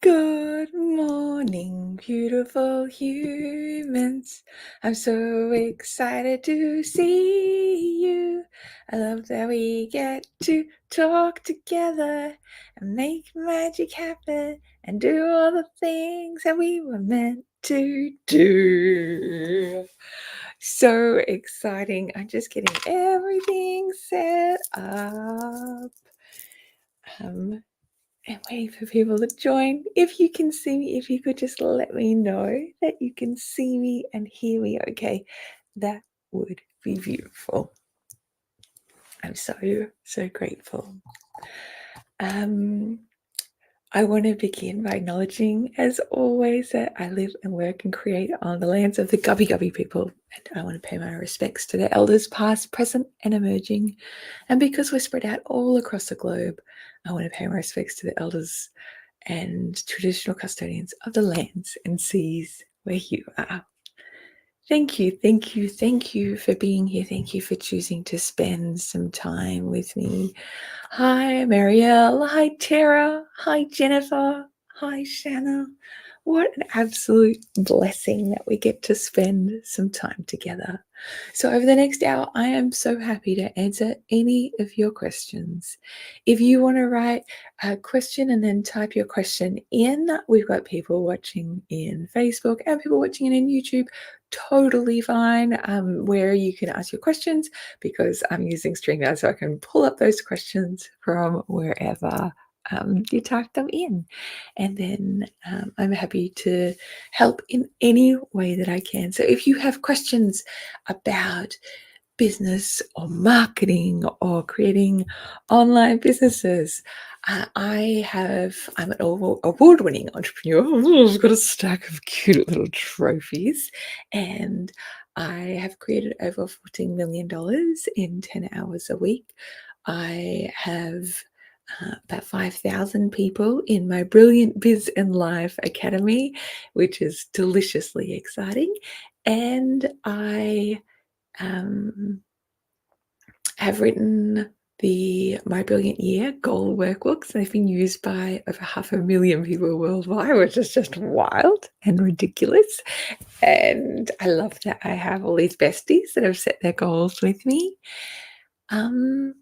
Good morning, beautiful humans. I'm so excited to see you. I love that we get to talk together and make magic happen and do all the things that we were meant to do. So exciting. I'm just getting everything set up. And waiting for people to join. If you can see me, if you could just let me know that you can see me and hear me okay, that would be beautiful. I'm so grateful. I want to begin by acknowledging, as always, that I live and work and create on the lands of the Gubbi Gubbi people, and I want to pay my respects to their elders, past, present, and emerging. And because we're spread out all across the globe, I want to pay my respects to the elders and traditional custodians of the lands and seas where you are. Thank you for being here. Thank you for choosing to spend some time with me. Hi, Marielle. Hi, Tara. Hi, Jennifer. Hi, Shanna. What an absolute blessing that we get to spend some time together. So, over the next hour, I am so happy to answer any of your questions. If you want to write a question and then type your question in, we've got people watching in Facebook and people watching it in YouTube. Totally fine, where you can ask your questions because I'm using StreamYard so I can pull up those questions from wherever you type them in. And then I'm happy to help in any way that I can. So if you have questions about business or marketing or creating online businesses, I'm an award-winning entrepreneur. I've got a stack of cute little trophies, and I have created over $14 million in 10 hours a week. I have about 5,000 people in my Brilliant Biz and Life Academy, which is deliciously exciting. And I have written the My Brilliant Year goal workbooks. They've been used by over 500,000 people worldwide, which is just wild and ridiculous. And I love that I have all these besties that have set their goals with me. And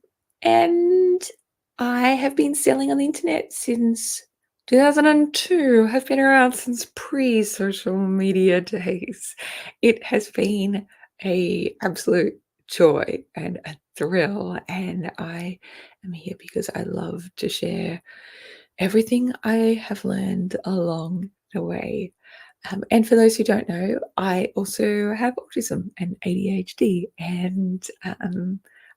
I have been selling on the internet since 2002. Have been around since pre-social media days. It has been a absolute joy and a thrill, and I am here because I love to share everything I have learned along the way. And for those who don't know, I also have autism and ADHD, and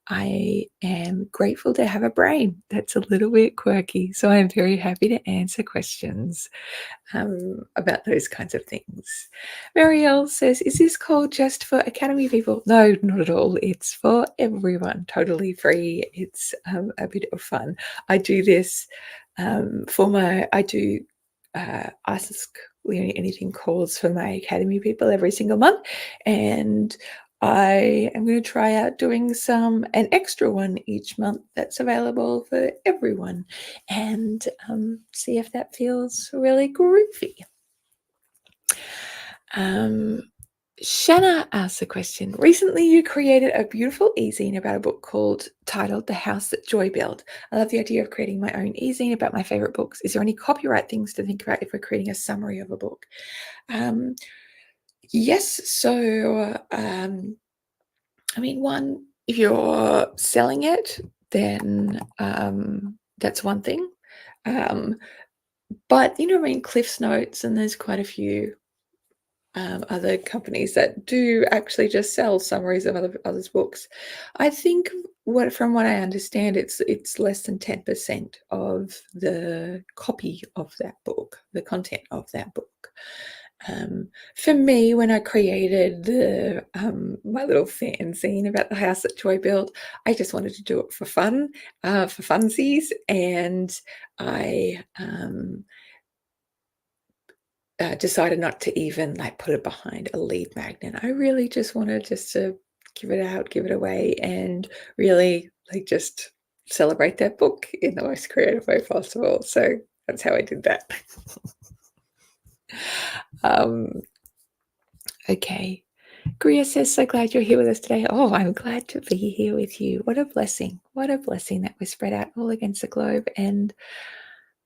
I am grateful to have a brain that's a little bit quirky. So I'm very happy to answer questions about those kinds of things. Marielle says, is this call just for Academy people? No, not at all. It's for everyone, totally free. It's a bit of fun. I do this I do Ask Leonie Anything calls for my Academy people every single month. And I am going to try out doing an extra one each month that's available for everyone and see if that feels really groovy. Shanna asks a question. Recently, you created a beautiful e-zine about a book titled The House That Joy Built. I love the idea of creating my own e-zine about my favorite books. Is there any copyright things to think about if we're creating a summary of a book? Yes. So, I mean, one, if you're selling it, then that's one thing. But, I mean, Cliff's Notes, and there's quite a few other companies that do actually just sell summaries of others' books. I think from what I understand, it's less than 10% of the copy of that book, the content of that book. For me, when I created my little fanzine about the house that Joy built, I just wanted to do it for fun, for funsies, and I decided not to even put it behind a lead magnet. I really just wanted to give it out, give it away, and really just celebrate that book in the most creative way possible. So That's how I did that. um, okay. Gria says, so glad you're here with us today. Oh, I'm glad to be here with you. What a blessing. What a blessing that we're spread out all against the globe and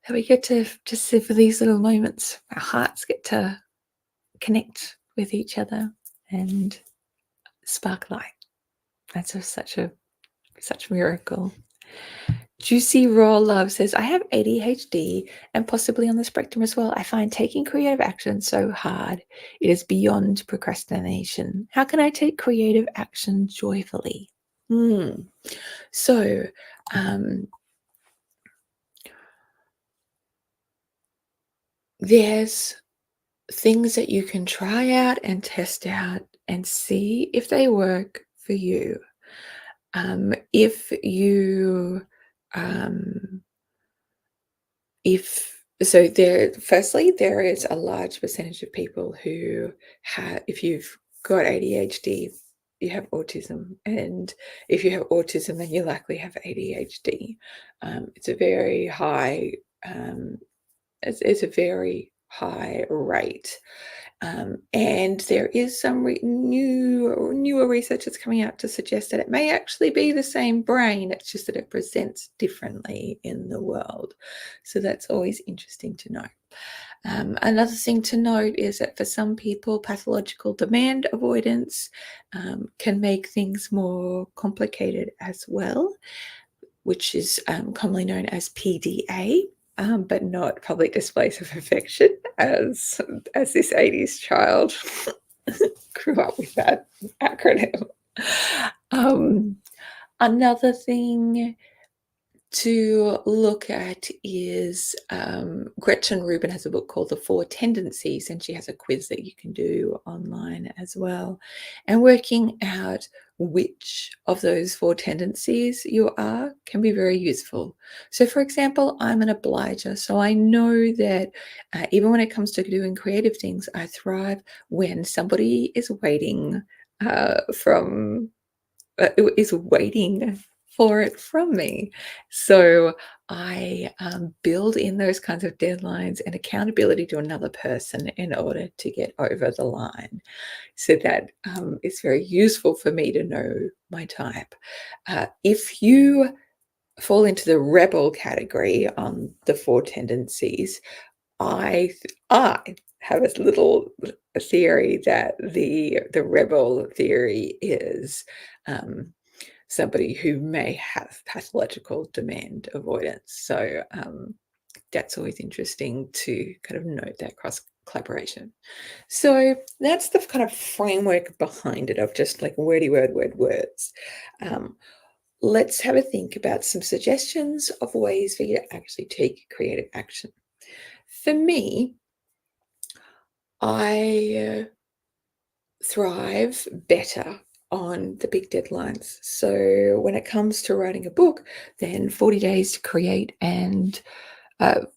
that we get to just live for these little moments. Our hearts get to connect with each other and spark light. That's such a miracle. Juicy Raw Love says, I have ADHD and possibly on the spectrum as well. I find taking creative action so hard. It is beyond procrastination. How can I take creative action joyfully? So, there's things that you can try out and test out and see if they work for you. If you if so there firstly there is a large percentage of people who have, if you've got ADHD, you have autism, and if you have autism then you likely have ADHD. It's a very high it's a very high rate. And there is some newer research that's coming out to suggest that it may actually be the same brain. It's just that it presents differently in the world. So that's always interesting to know. Another thing to note is that for some people, pathological demand avoidance can make things more complicated as well, which is commonly known as PDA. But not public displays of affection, as this 80s child grew up with that acronym. Another thing to look at is Gretchen Rubin has a book called The Four Tendencies, and she has a quiz that you can do online as well. And working out which of those four tendencies you are can be very useful. So, for example, I'm an obliger, so I know that even when it comes to doing creative things, I thrive when somebody is waiting from is waiting for it from me. So I build in those kinds of deadlines and accountability to another person in order to get over the line. So that it's very useful for me to know my type. If you fall into the rebel category on the four tendencies, I have a little theory that the rebel theory is somebody who may have pathological demand avoidance. So that's always interesting to kind of note that cross collaboration. So that's the kind of framework behind it of just like wordy words. Let's have a think about some suggestions of ways for you to actually take creative action. For me, I thrive better on the big deadlines. So when it comes to writing a book, then 40 days to create and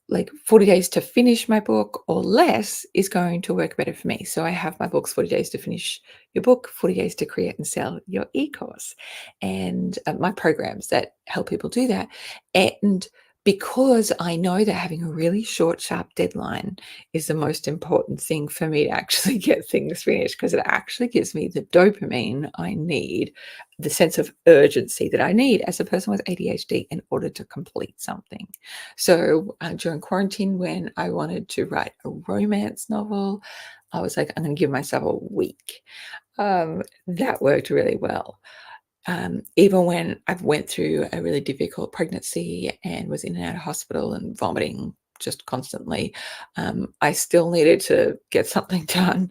like 40 days to finish my book or less is going to work better for me. So I have my books 40 days to finish your book, 40 days to create and sell your e-course, and my programs that help people do that. And because I know that having a really short, sharp deadline is the most important thing for me to actually get things finished, because it actually gives me the dopamine I need, the sense of urgency that I need as a person with ADHD in order to complete something. So during quarantine, when I wanted to write a romance novel, I was like, I'm going to give myself a week. That worked really well. Even when I went through a really difficult pregnancy and was in and out of hospital and vomiting just constantly, I still needed to get something done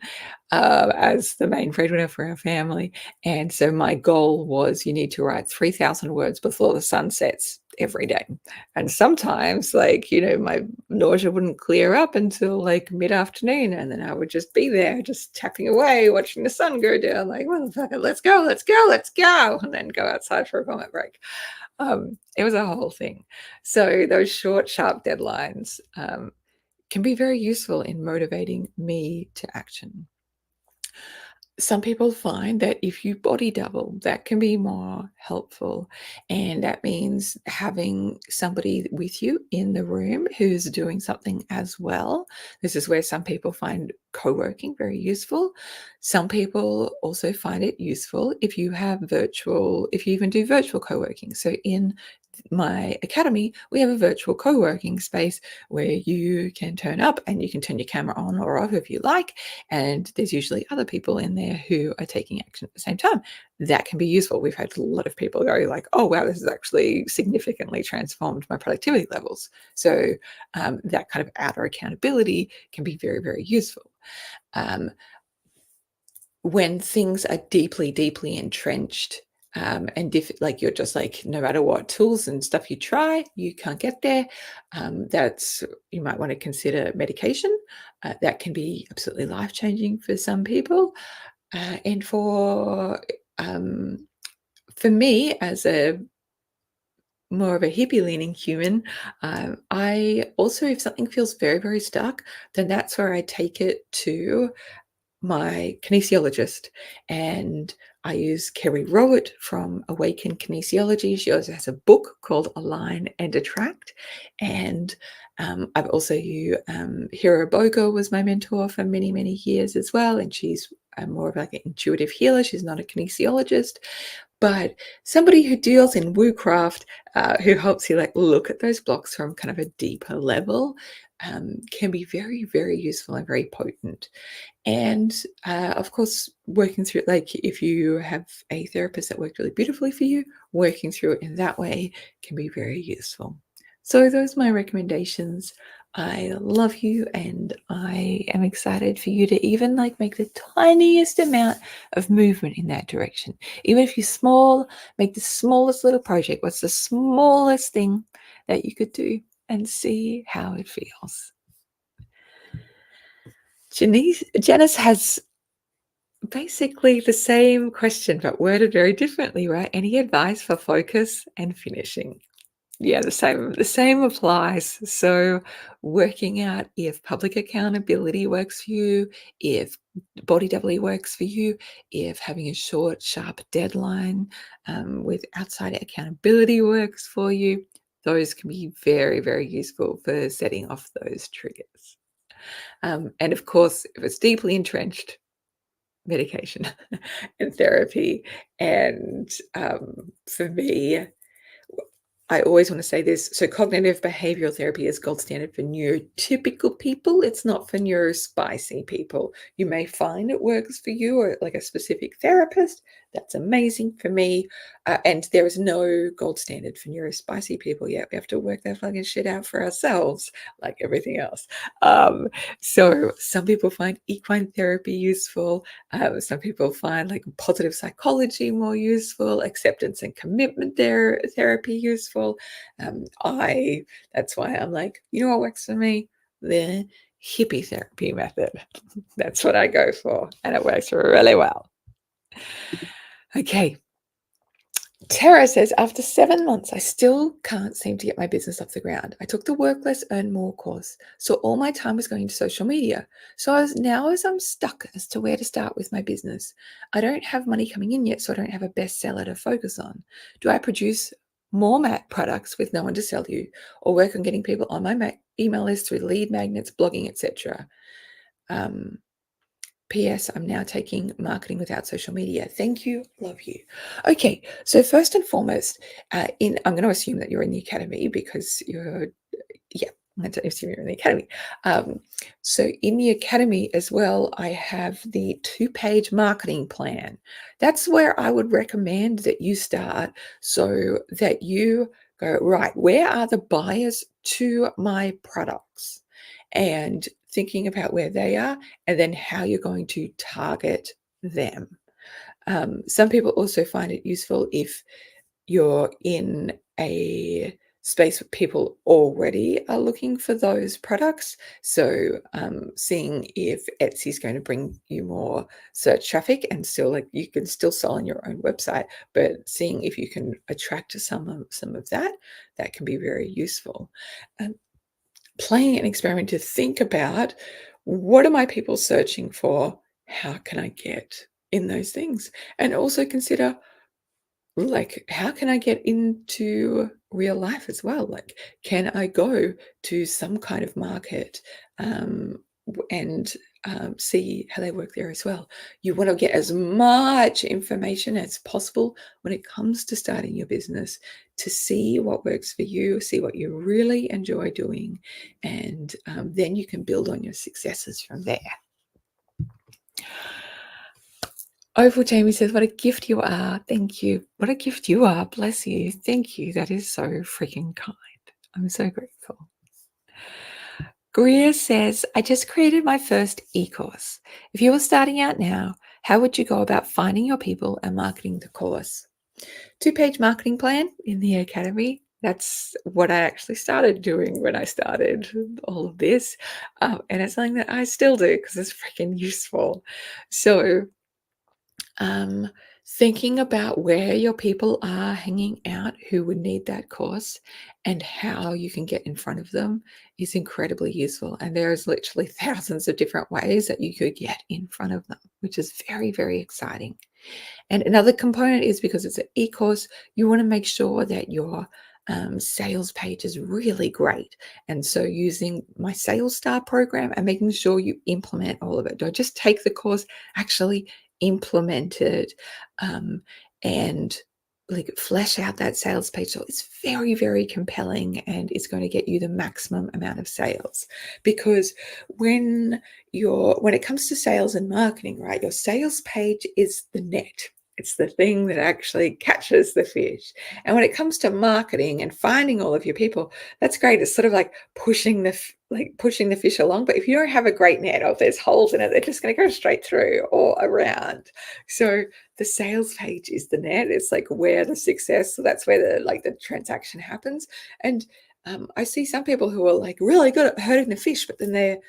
as the main breadwinner for our family. And so my goal was you need to write 3,000 words before the sun sets every day. And sometimes, like, my nausea wouldn't clear up until like mid afternoon. And then I would just be there, just tapping away, watching the sun go down, like, motherfucker, let's go, let's go, let's go. And then go outside for a vomit break. It was a whole thing. So those short, sharp deadlines can be very useful in motivating me to action. some people find that if you body double, that can be more helpful. And that means having somebody with you in the room who's doing something as well. This is where some people find co working very useful. Some people also find it useful if you have virtual, if you even do virtual co working. So in my academy, we have a virtual co working space where you can turn up and you can turn your camera on or off if you like. And there's usually other people in there who are taking action at the same time. That can be useful. We've had a lot of people go like, oh, wow, this has actually significantly transformed my productivity levels. So that kind of outer accountability can be very, very useful. Um, when things are deeply, deeply entrenched, and like you're just like no matter what tools and stuff you try, you can't get there. That's you might want to consider medication. That can be absolutely life changing for some people, and for me as a more of a hippie leaning human, I also if something feels very very stuck, then that's where I take it to my kinesiologist, and I use Kerry Rowett from Awaken Kinesiology. She also has a book called Align and Attract, and I've also you Hiro Boga was my mentor for many many years as well, and she's more of like an intuitive healer. She's not a kinesiologist, but somebody who deals in woocraft, who helps you like look at those blocks from kind of a deeper level, can be very very useful and very potent. And of course, working through, like, if you have a therapist that worked really beautifully for you, working through it in that way can be very useful. So, those are my recommendations. I love you, and I am excited for you to even like make the tiniest amount of movement in that direction. Even if you're small, make the smallest little project. What's the smallest thing that you could do and see how it feels? Janice has basically the same question, but worded very differently, right? Any advice for focus and finishing? Yeah, the same applies. So working out if public accountability works for you, if body doubly works for you, if having a short, sharp deadline with outside accountability works for you, those can be very, very useful for setting off those triggers. And of course, if it's deeply entrenched, medication and therapy. And for me, I always want to say this. So, cognitive behavioral therapy is gold standard for neurotypical people. It's not for neurospicy people. You may find it works for you or like a specific therapist. That's amazing for me. And there is no gold standard for neurospicy people yet. We have to work that fucking shit out for ourselves, like everything else. Um, so, some people find equine therapy useful. Some people find like positive psychology more useful, acceptance and commitment therapy useful. I That's why I'm like, you know what works for me? The hippie therapy method. That's what I go for, and it works really well. Okay, Tara says, after 7 months, I still can't seem to get my business off the ground. I took the Work Less, Earn More course, so all my time was going to social media. So as I'm stuck as to where to start with my business. I don't have money coming in yet, so I don't have a bestseller to focus on. Do I produce more mat products with no one to sell you, or work on getting people on my email list through lead magnets, blogging, etc.? P.S. I'm now taking marketing without social media. Thank you. Love you. Okay. So first and foremost, I'm going to assume that you're in the academy because yeah, I'm going to assume you're in the academy. So in the academy as well, I have the 2-page marketing plan. That's where I would recommend that you start so that you go, right, where are the buyers to my products? And thinking about where they are and then how you're going to target them. Some people also find it useful if you're in a space where people already are looking for those products. So, seeing if Etsy is going to bring you more search traffic and still, like, you can still sell on your own website, but seeing if you can attract some of that, that can be very useful. Um, Playing an experiment to think about, what are my people searching for? How can I get in those things. And also consider, like, how can I get into real life as well? Like, can I go to some kind of market, and see how they work there as well? You want to get as much information as possible when it comes to starting your business, to see what works for you, see what you really enjoy doing, and then you can build on your successes from there. Oval Jamie says, "What a gift you are." Thank you. What a gift you are. Bless you. Thank you. That is so freaking kind. I'm so grateful. Greer says, "I just created my first e-course. If you were starting out now, how would you go about finding your people and marketing the course?" 2-page marketing plan in the academy. That's what I actually started doing when I started all of this. And it's something that I still do because it's freaking useful. So um, thinking about where your people are hanging out who would need that course and how you can get in front of them is incredibly useful. And there's literally thousands of different ways that you could get in front of them, which is very, very exciting. And another component is, because it's an e-course, you want to make sure that your sales page is really great. And so using my Sales Star program and making sure you implement all of it. Don't just take the course, actually implement it, and like flesh out that sales page so it's very, very compelling and it's going to get you the maximum amount of sales. Because when it comes to sales and marketing, right, your sales page is the net. It's the thing that actually catches the fish. And when it comes to marketing and finding all of your people, that's great. It's sort of like pushing the fish along. But if you don't have a great net, or if there's holes in it, they're just going to go straight through or around. So the sales page is the net. It's like where the success. So that's where the transaction happens. And I see some people who are like really good at herding the fish, but then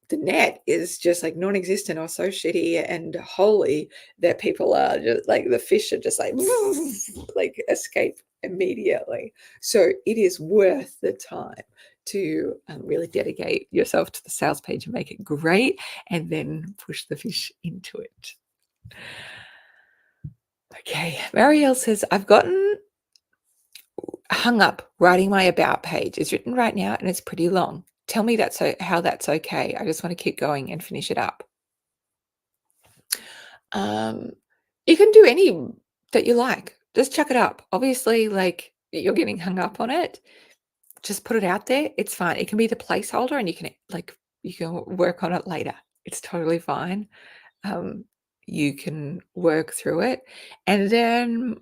the net is just like non-existent or so shitty and holy that people are just like, the fish are just like escape immediately. So it is worth the time to really dedicate yourself to the sales page and make it great, and then push the fish into it. Okay, Marielle says, "I've gotten hung up writing my about page. It's written right now and it's pretty long. Tell me how that's okay. I just want to keep going and finish it up." Um, you can do any that you like. Just chuck it up. Obviously, like, you're getting hung up on it. Just put it out there. It's fine. It can be the placeholder, and you can work on it later. It's totally fine. Um, you can work through it, and then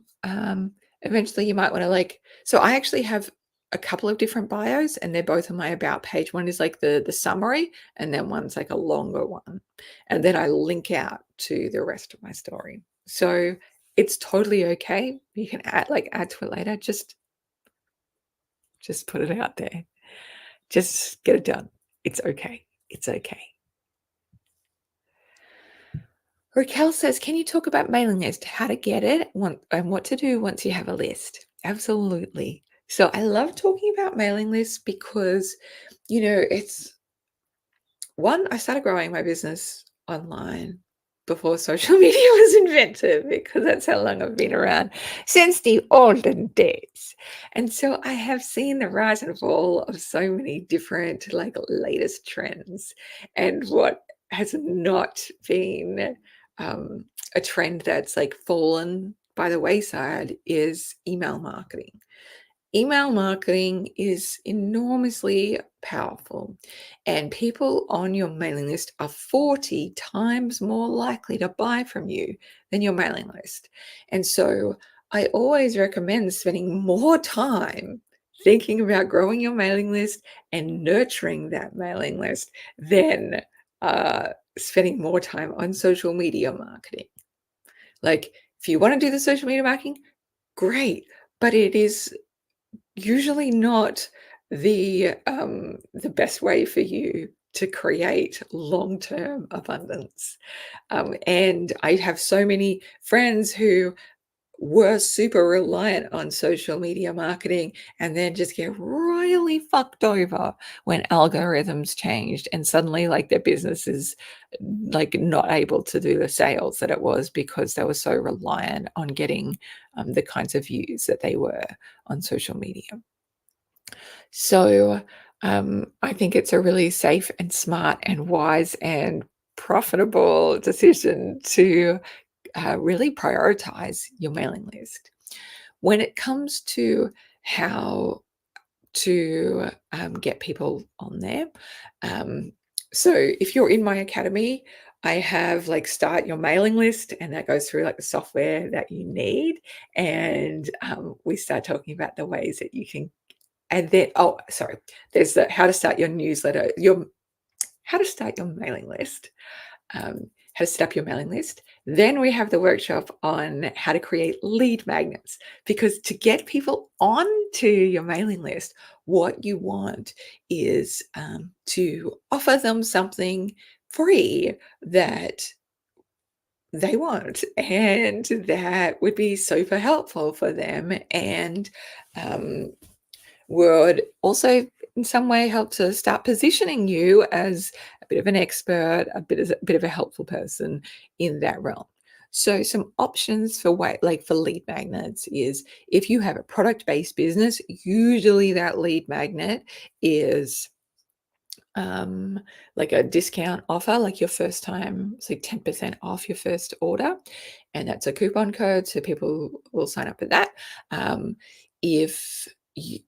eventually you might want to, like. So I actually have a couple of different bios, and they're both on my about page. One is like the summary, and then one's like a longer one, and then I link out to the rest of my story. So it's totally okay. You can add to it later. Just put it out there. Just get it done. It's okay. It's okay. Raquel says, "Can you talk about mailing list, how to get it, and what to do once you have a list?" Absolutely. So I love talking about mailing lists because, it's one, I started growing my business online before social media was invented, because that's how long I've been around, since the olden days. And so I have seen the rise and fall of so many different, like, latest trends. And what has not been a trend that's like fallen by the wayside is email marketing. Email marketing is enormously powerful, and people on your mailing list are 40 times more likely to buy from you than your mailing list. And so I always recommend spending more time thinking about growing your mailing list and nurturing that mailing list than spending more time on social media marketing. Like, if you want to do the social media marketing, great, but it is usually not the best way for you to create long-term abundance. And I have so many friends who were super reliant on social media marketing and then just get royally fucked over when algorithms changed and suddenly like their business is like not able to do the sales that it was because they were so reliant on getting the kinds of views that they were on social media. So I think it's a really safe and smart and wise and profitable decision to really prioritize your mailing list. When it comes to how to get people on there, um, so if you're in my academy, I have like start your mailing list, and that goes through like the software that you need. And we start talking about the ways that you can, and then, oh, sorry, there's the how to start your newsletter, how to start your mailing list, how to set up your mailing list. Then we have the workshop on how to create lead magnets. Because to get people onto your mailing list, what you want is to offer them something free that they want, and that would be super helpful for them, and um, would also in some way help to start positioning you as a bit of an expert, a bit of a helpful person in that realm. So some options for like for lead magnets is if you have a product-based business, usually that lead magnet is like a discount offer, like your first time, it's like 10% off your first order. And that's a coupon code. So people will sign up with that. If you,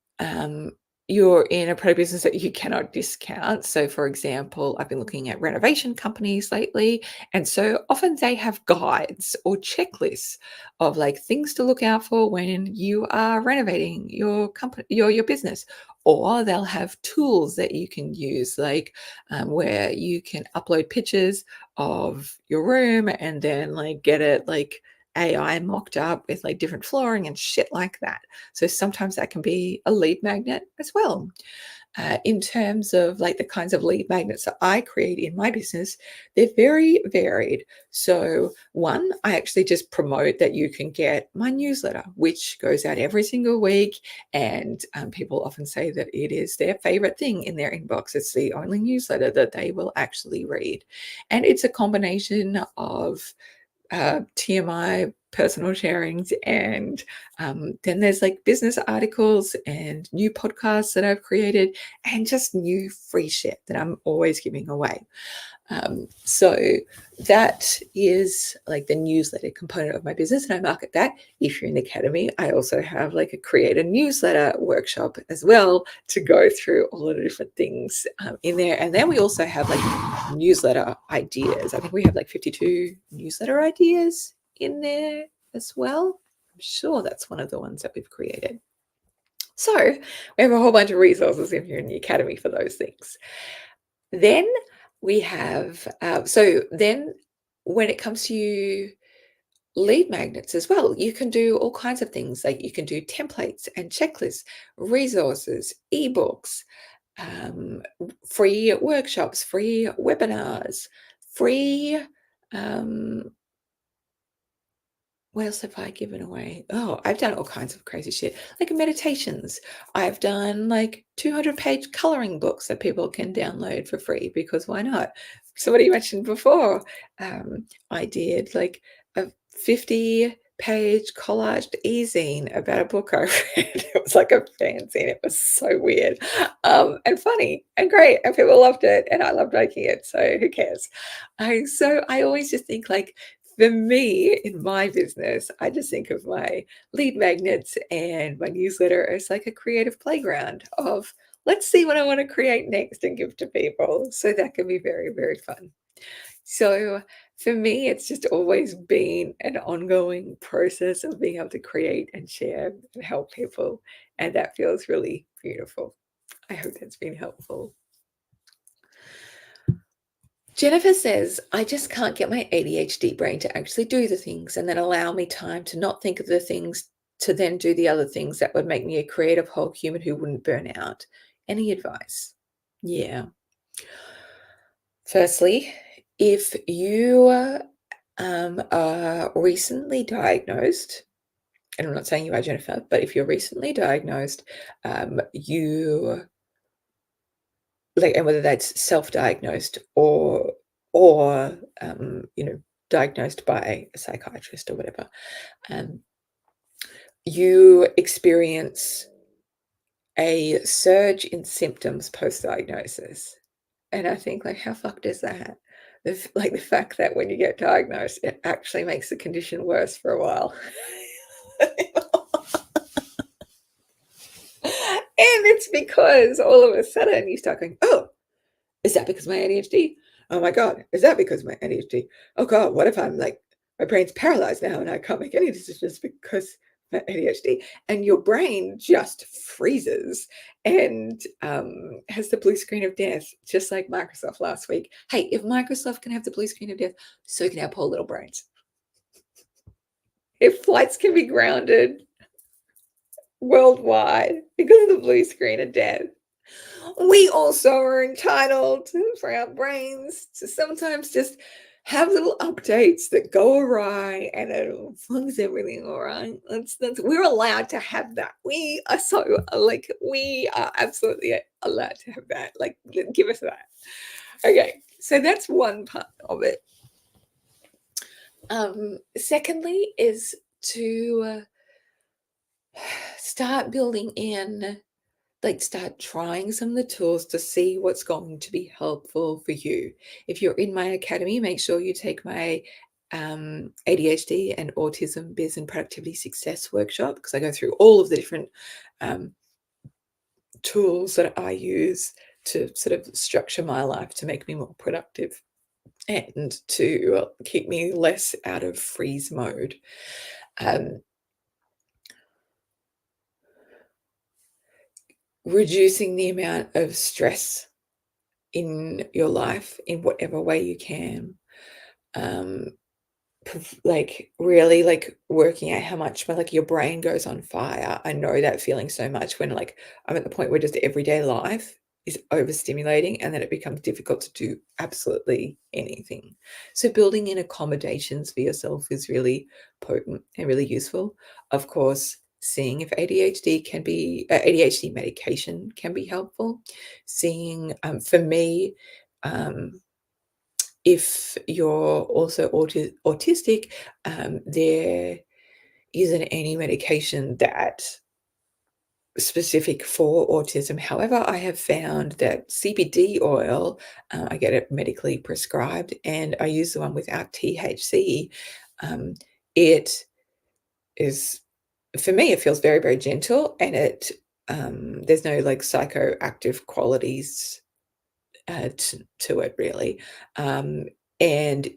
you're in a product business that you cannot discount. So, for example, I've been looking at renovation companies lately. And so often they have guides or checklists of like things to look out for when you are renovating your company, your business, or they'll have tools that you can use, like where you can upload pictures of your room and then like get it like AI mocked up with like different flooring and shit like that. So sometimes that can be a lead magnet as well. In terms of like the kinds of lead magnets that I create in my business, they're very varied. So, one, I actually just promote that you can get my newsletter, which goes out every single week. And people often say that it is their favorite thing in their inbox. It's the only newsletter that they will actually read. And it's a combination of TMI personal sharings, and then there's like business articles and new podcasts that I've created, and just new free shit that I'm always giving away. So that is like the newsletter component of my business, and I market that. If you're in the academy, I also have like a create a newsletter workshop as well to go through all of the different things in there. And then we also have like newsletter ideas. I think we have like 52 newsletter ideas in there as well. I'm sure that's one of the ones that we've created. So we have a whole bunch of resources if you're in the academy for those things. Then we have, so then when it comes to lead magnets as well, you can do all kinds of things. Like you can do templates and checklists, resources, ebooks, free workshops, free webinars, free um, what else have I given away? Oh, I've done all kinds of crazy shit, like meditations. I've done like 200-page coloring books that people can download for free because why not? Somebody mentioned before, I did like a 50-page collaged e-zine about a book I read. It was like a fanzine. It was so weird and funny and great, and people loved it, and I loved making it. So who cares? So I always just think like for me, in my business, I just think of my lead magnets and my newsletter as like a creative playground of let's see what I want to create next and give to people. So that can be very, very fun. So for me, it's just always been an ongoing process of being able to create and share and help people. And that feels really beautiful. I hope that's been helpful. Jennifer says, I just can't get my ADHD brain to actually do the things and then allow me time to not think of the things to then do the other things that would make me a creative whole human who wouldn't burn out. Any advice? Yeah. Firstly, if you are recently diagnosed and I'm not saying you are, Jennifer, but if you're recently diagnosed, you like, and whether that's self-diagnosed or diagnosed by a psychiatrist or whatever, um, you experience a surge in symptoms post-diagnosis. And I think, like, how fucked is that? The fact that when you get diagnosed, it actually makes the condition worse for a while. And it's because all of a sudden you start going, "Oh, is that because of my ADHD? Oh my god, is that because of my ADHD? Oh god, what if I'm like my brain's paralyzed now and I can't make any decisions because of my ADHD?" And your brain just freezes and has the blue screen of death, just like Microsoft last week. Hey, if Microsoft can have the blue screen of death, so can our poor little brains. If flights can be grounded worldwide because of the blue screen of death, we also are entitled for our brains to sometimes just have little updates that go awry, and as long as everything all right, that's we're allowed to have that. We are so like we are absolutely allowed to have that. Like, give us that. Okay, so that's one part of it. Secondly, is to start building in, like, start trying some of the tools to see what's going to be helpful for you. If you're in my academy, make sure you take my ADHD and autism biz and productivity success workshop, because I go through all of the different um, tools that I use to sort of structure my life to make me more productive and to keep me less out of freeze mode. Um, Reducing the amount of stress in your life in whatever way you can. Um, like, really, like, working out how much like your brain goes on fire. I know that feeling so much when, like, I'm at the point where just everyday life is overstimulating and then it becomes difficult to do absolutely anything. So building in accommodations for yourself is really potent and really useful. Of course, seeing if ADHD can be ADHD medication can be helpful. Seeing, for me, um, if you're also autistic, there isn't any medication that specific for autism. However, I have found that CBD oil, I get it medically prescribed, and I use the one without THC. Um, it is, for me, it feels very, very gentle, and there's no like psychoactive qualities to it really. Um, and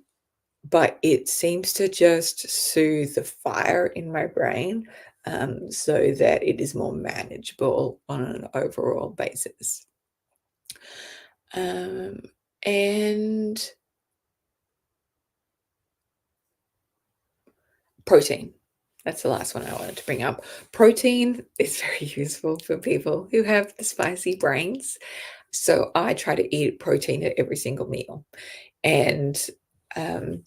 but it seems to just soothe the fire in my brain, so that it is more manageable on an overall basis. Um, and protein. That's the last one I wanted to bring up. Protein is very useful for people who have the spicy brains. So I try to eat protein at every single meal. And um,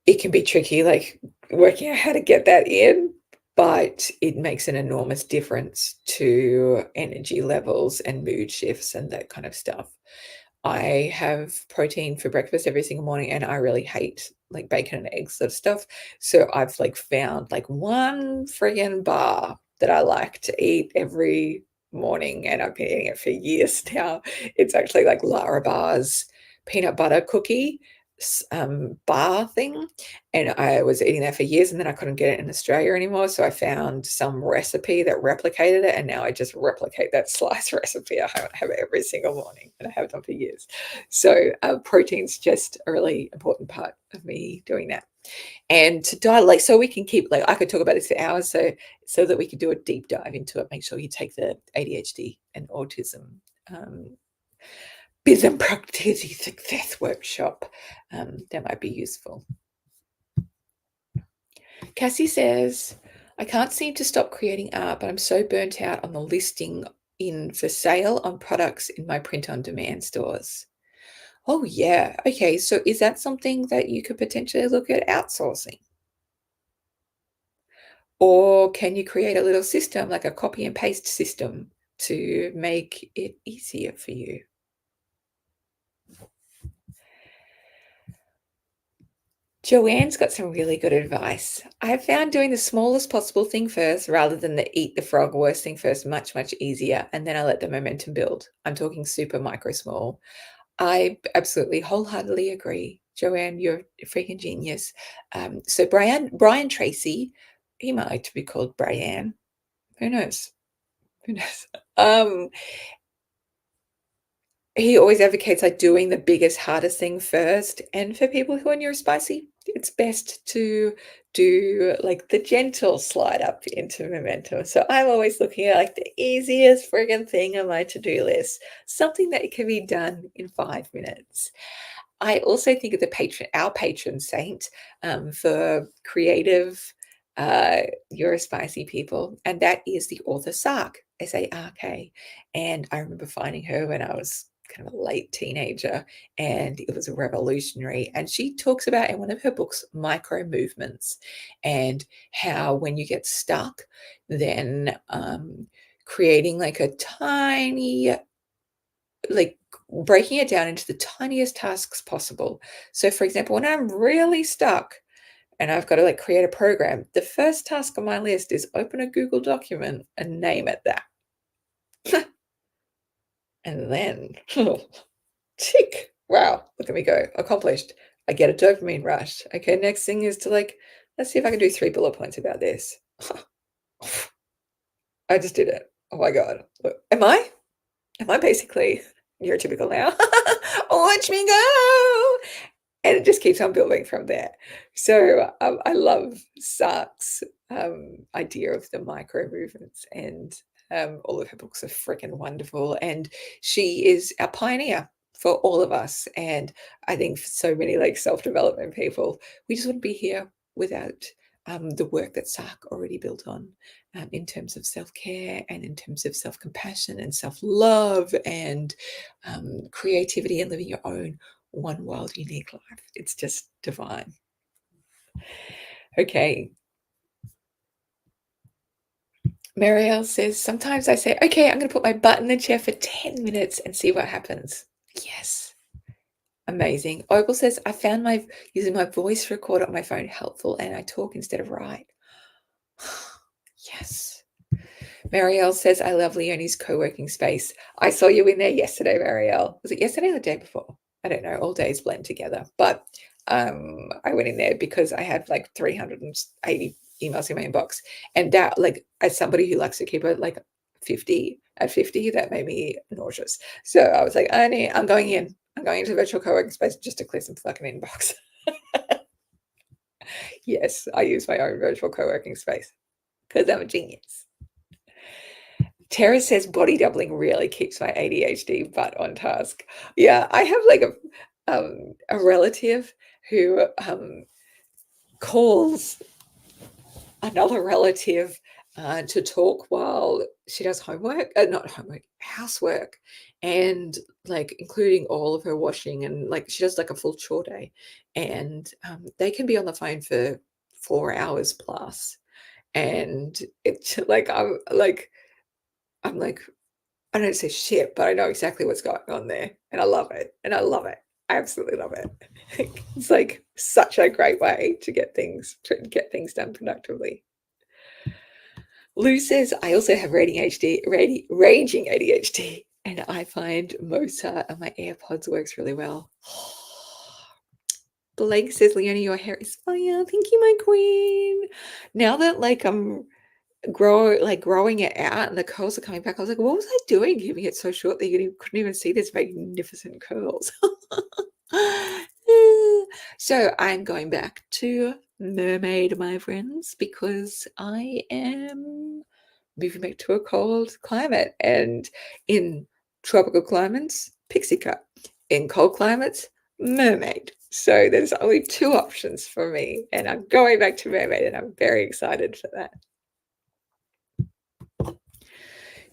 it can be tricky, like, working out how to get that in, but it makes an enormous difference to energy levels and mood shifts and that kind of stuff. I have protein for breakfast every single morning, and I really hate, like, bacon and eggs sort of stuff, so I've, like, found, like, one friggin' bar that I like to eat every morning, and I've been eating it for years now. It's actually, like, Larabar's peanut butter cookie bar thing, and I was eating that for years, and then I couldn't get it in Australia anymore, so I found some recipe that replicated it, and now I just replicate that slice recipe. I have it every single morning, and I have done for years. So, protein's just a really important part of me doing that. And to dial, like, so we can keep, like, I could talk about this for hours, so that we could do a deep dive into it. Make sure you take the ADHD and autism biz and productivity success workshop. That might be useful. Cassie says, I can't seem to stop creating art, but I'm so burnt out on the listing in for sale on products in my print on demand stores. Oh, yeah. Okay. So is that something that you could potentially look at outsourcing? Or can you create a little system, like a copy and paste system, to make it easier for you? Joanne's got some really good advice. I've found doing the smallest possible thing first rather than the eat the frog worst thing first much, much easier. And then I let the momentum build. I'm talking super micro small. I absolutely wholeheartedly agree. Joanne, you're a freaking genius. So Brian Tracy, he might like to be called Brian. Who knows? Who knows? Um, he always advocates like doing the biggest, hardest thing first. And for people who are neurospicy, it's best to do like the gentle slide up into momentum. So I'm always looking at like the easiest friggin' thing on my to-do list, something that can be done in 5 minutes. I also think of our patron saint for creative uh, Eurospicy people, and that is the author Sark, Sark. And I remember finding her when I was kind of a late teenager, and it was a revolutionary. And she talks about in one of her books micro movements and how when you get stuck, then creating like a tiny like breaking it down into the tiniest tasks possible. So for example, when I'm really stuck and I've got to like create a program, the first task on my list is open a Google document and name it that. And then tick. Wow, look at me go. Accomplished. I get a dopamine rush. Okay, next thing is to like, let's see if I can do 3 bullet points about this. I just did it. Oh my God. Look, am I basically neurotypical now? Watch me go. And it just keeps on building from there. So I love Sark's idea of the micro movements, and all of her books are freaking wonderful. And she is a pioneer for all of us. And I think for so many like self-development people, we just wouldn't be here without the work that Sark already built on in terms of self-care and in terms of self-compassion and self-love and creativity and living your own one wild, unique life. It's just divine. Okay. Marielle says, sometimes I say, okay, I'm going to put my butt in the chair for 10 minutes and see what happens. Yes. Amazing. Opal says, I found my using my voice recorder on my phone helpful and I talk instead of write. Yes. Marielle says, I love Leonie's co-working space. I saw you in there yesterday, Marielle. Was it yesterday or the day before? I don't know. All days blend together. But I went in there because I had like 380 emails in my inbox. And that, like, as somebody who likes to keep it like 50 at 50, that made me nauseous. So I was like, I'm going in. I'm going into the virtual co-working space just to clear some fucking inbox. Yes, I use my own virtual co-working space because I'm a genius. Tara says body doubling really keeps my ADHD butt on task. Yeah, I have like a relative who calls another relative to talk while she does homework, not homework, housework, and like including all of her washing, and like she does like a full chore day, and they can be on the phone for 4 hours plus, and it's like I'm like I don't say shit, but I know exactly what's going on there, and I love it, and I love it. I absolutely love it. It's like such a great way to get things done productively. Lou says, I also have raging ADHD, and I find Mozart on my AirPods works really well. Blake says, Leonie, your hair is fire. Thank you, my queen. Now that like I'm growing it out and the curls are coming back, I was like, what was I doing keeping it so short that you couldn't even see this magnificent curls? So I'm going back to mermaid, my friends, because I am moving back to a cold climate. And in tropical climates, pixie cut. In cold climates, mermaid. So there's only 2 options for me, and I'm going back to mermaid, and I'm very excited for that.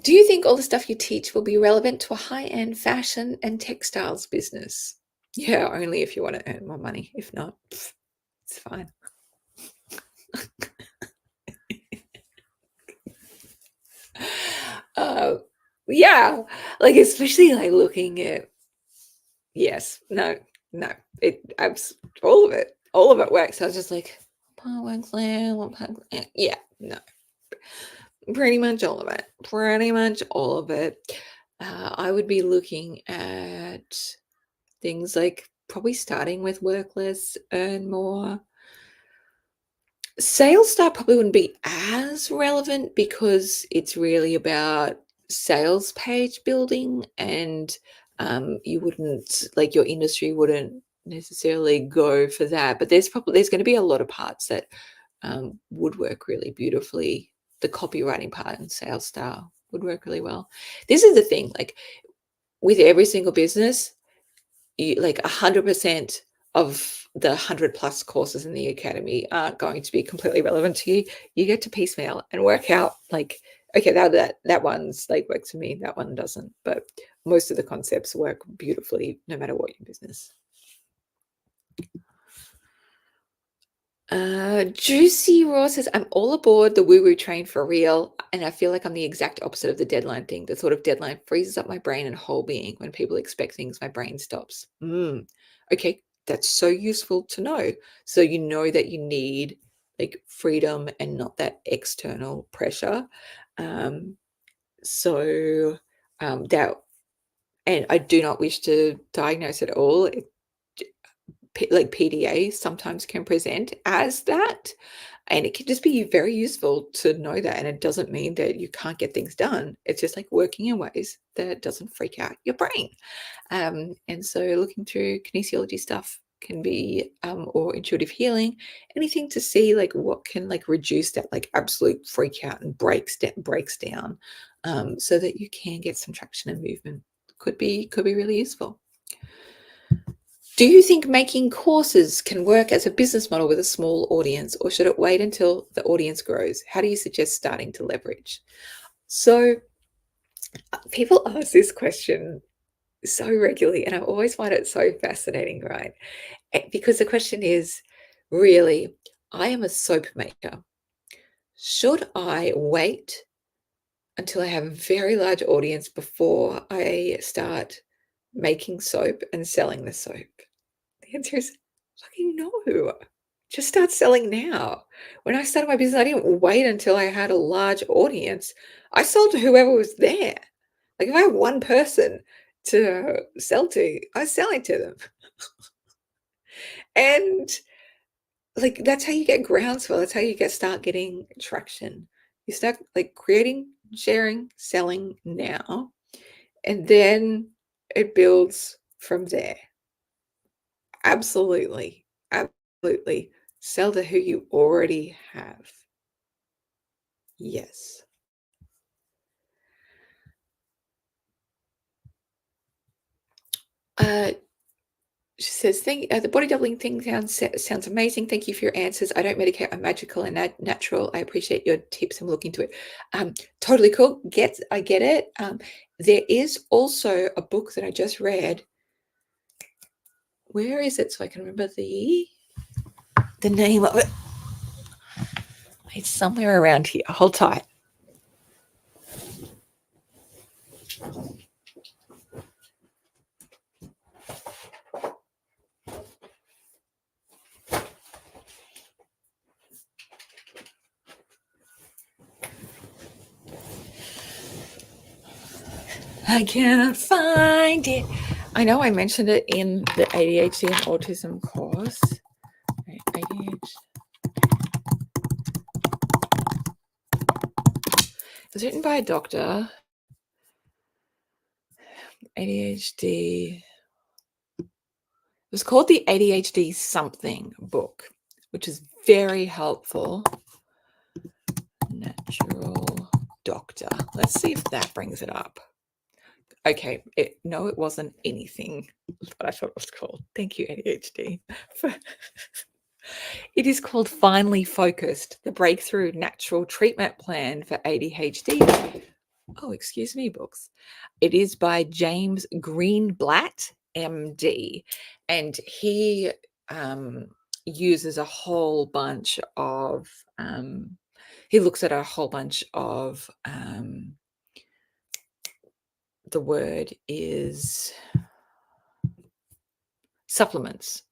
Do you think all the stuff you teach will be relevant to a high-end fashion and textiles business? Yeah, only if you want to earn more money. If not, it's fine. Uh, yeah, like, especially, like, looking at yes, no, no, it abs all of it works. I was just like, "What part works there? What part" yeah, no, pretty much all of it, pretty much all of it. I would be looking at things like probably starting with work less, earn more. Sales start probably wouldn't be as relevant because it's really about sales page building and you wouldn't like your industry wouldn't necessarily go for that. But there's going to be a lot of parts that would work really beautifully. The copywriting part and sales style would work really well. This is the thing, like with every single business, you like 100% of the 100 plus courses in the academy aren't going to be completely relevant to you. You get to piecemeal and work out like, okay, that one's like works for me, that one doesn't. But most of the concepts work beautifully no matter what your business. Juicy Raw says, I'm all aboard the woo woo train for real. And I feel like I'm the exact opposite of the deadline thing. The thought of deadline freezes up my brain and whole being. When people expect things, my brain stops. Okay, that's so useful to know. So you know that you need like freedom and not that external pressure. Um, so that, and I do not wish to diagnose at all. Like PDA sometimes can present as that. And it can just be very useful to know that. And it doesn't mean that you can't get things done. It's just like working in ways that doesn't freak out your brain. And so looking through kinesiology stuff can be, or intuitive healing, anything to see like what can like reduce that like absolute freak out and breaks down, so that you can get some traction and movement. Could be really useful. Do you think making courses can work as a business model with a small audience, or should it wait until the audience grows? How do you suggest starting to leverage? So, people ask this question so regularly, and I always find it so fascinating, right? Because the question is really, I am a soap maker. Should I wait until I have a very large audience before I start making soap and selling the soap? The answer is fucking no. Just start selling now. When I started my business, I didn't wait until I had a large audience. I sold to whoever was there. Like if I have one person to sell to, I was selling to them. And like that's how you get groundswell. That's how you start getting traction. You start like creating, sharing, selling now, and then it builds from there. Absolutely. Absolutely. Sell to who you already have. Yes. Uh, she says, the body doubling thing sounds amazing. Thank you for your answers. I don't medicate. I'm magical and natural. I appreciate your tips and look into it. Totally cool. I get it. There is also a book that I just read. Where is it? So I can remember the name of it. It's somewhere around here. Hold tight. I cannot find it. I know I mentioned it in the ADHD and autism course. ADHD. It was written by a doctor. ADHD. It was called the ADHD something book, which is very helpful. Natural doctor. Let's see if that brings it up. Okay, no, it wasn't anything that I thought it was called. Thank you, ADHD. It is called Finally Focused, the Breakthrough Natural Treatment Plan for ADHD. Oh, excuse me, books. It is by James Greenblatt, MD, and he uses a whole bunch of he looks at a whole bunch of the word is supplements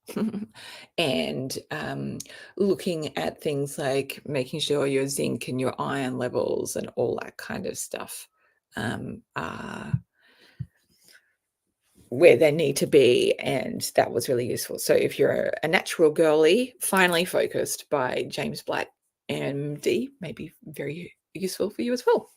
and looking at things like making sure your zinc and your iron levels and all that kind of stuff are where they need to be. And that was really useful. So if you're a natural girly, Finally Focused by James Black, MD, may be very useful for you as well.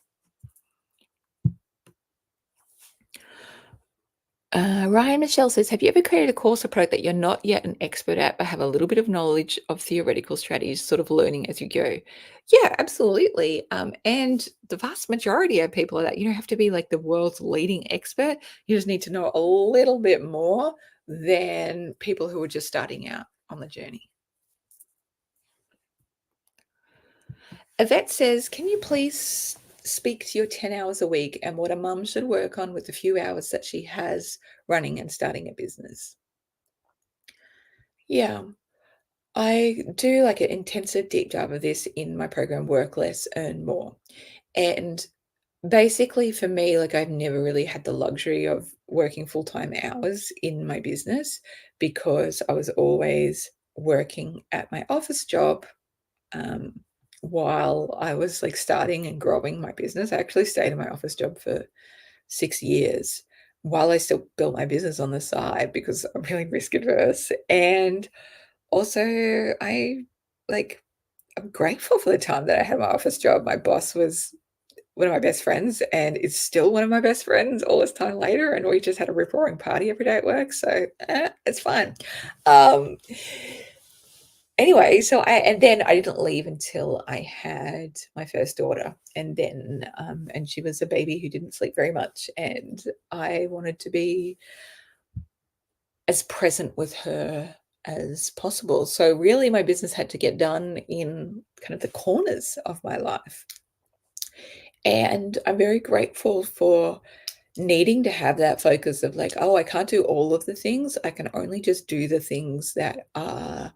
Ryan Michelle says, have you ever created a course or product that you're not yet an expert at, but have a little bit of knowledge of theoretical strategies, sort of learning as you go? Yeah, absolutely. And the vast majority of people are that you don't have to be like the world's leading expert. You just need to know a little bit more than people who are just starting out on the journey. Yvette says, can you please speak to your 10 hours a week and what a mum should work on with the few hours that she has running and starting a business? Yeah, I do like an intensive deep dive of this in my program, Work Less, Earn More. And basically, for me, like I've never really had the luxury of working full-time hours in my business because I was always working at my office job um, while I was like starting and growing my business. I actually stayed in my office job for 6 years while I still built my business on the side because I'm really risk adverse. And also, I'm grateful for the time that I had my office job. My boss was one of my best friends and is still one of my best friends all this time later, and we just had a rip-roaring party every day at work, so, it's fine. Um, anyway, and then I didn't leave until I had my first daughter, and then, and she was a baby who didn't sleep very much, and I wanted to be as present with her as possible. So really my business had to get done in kind of the corners of my life. And I'm very grateful for needing to have that focus of like, oh, I can't do all of the things. I can only just do the things that are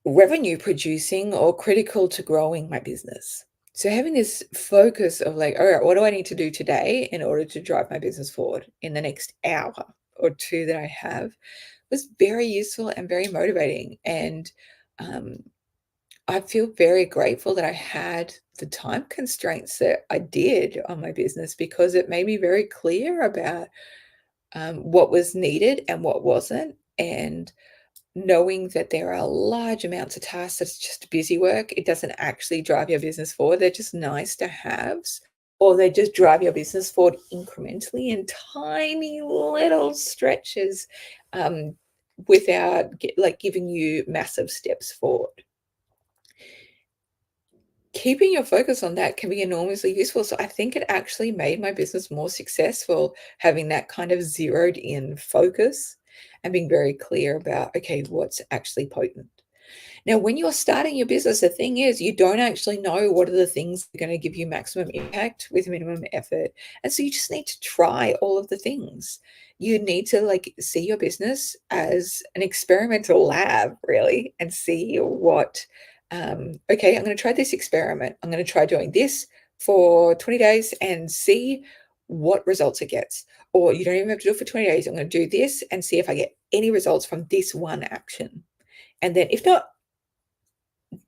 revenue producing or critical to growing my business. So having this focus of like, all right, what do I need to do today in order to drive my business forward in the next hour or two that I have was very useful and very motivating. And I feel very grateful that I had the time constraints that I did on my business because it made me very clear about what was needed and what wasn't. And knowing that there are large amounts of tasks that's just busy work, it doesn't actually drive your business forward. They're just nice to haves, or they just drive your business forward incrementally in tiny little stretches without giving you massive steps forward. Keeping your focus on that can be enormously useful. So I think it actually made my business more successful having that kind of zeroed in focus and being very clear about, okay, what's actually potent. Now, when you're starting your business, the thing is, you don't actually know what are the things that are going to give you maximum impact with minimum effort. And so you just need to try all of the things. You need to like see your business as an experimental lab, really, and see what, okay, I'm going to try this experiment. I'm going to try doing this for 20 days and see what results it gets. Or you don't even have to do it for 20 days. I'm going to do this and see if I get any results from this one action. And then if not,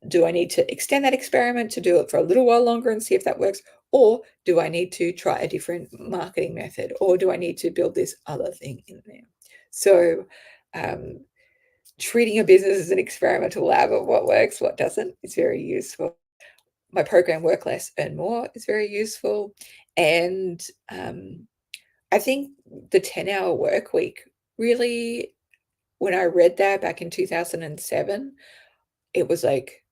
do I need to extend that experiment to do it for a little while longer and see if that works? Or do I need to try a different marketing method? Or do I need to build this other thing in there? So, treating your business as an experimental lab of what works, what doesn't, is very useful. My program, Work Less, Earn More, is very useful. And I think the 10-hour work week really, when I read that back in 2007, it was like,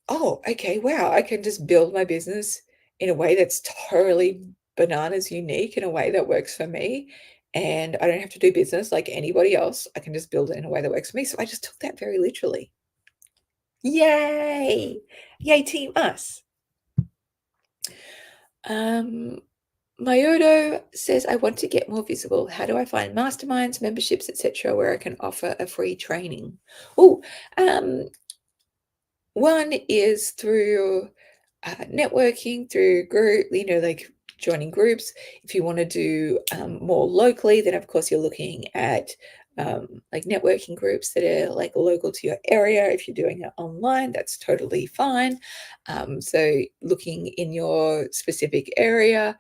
oh, okay, wow, I can just build my business in a way that's totally bananas unique, in a way that works for me, and I don't have to do business like anybody else. I can just build it in a way that works for me. So I just took that very literally. Yay! Yay, team us. Mayodo says, I want to get more visible. How do I find masterminds, memberships, etc., where I can offer a free training? Oh, One is through networking, through group, like joining groups. If you want to do more locally, then of course you're looking at like networking groups that are like local to your area. If you're doing it online, that's totally fine. So looking in your specific area,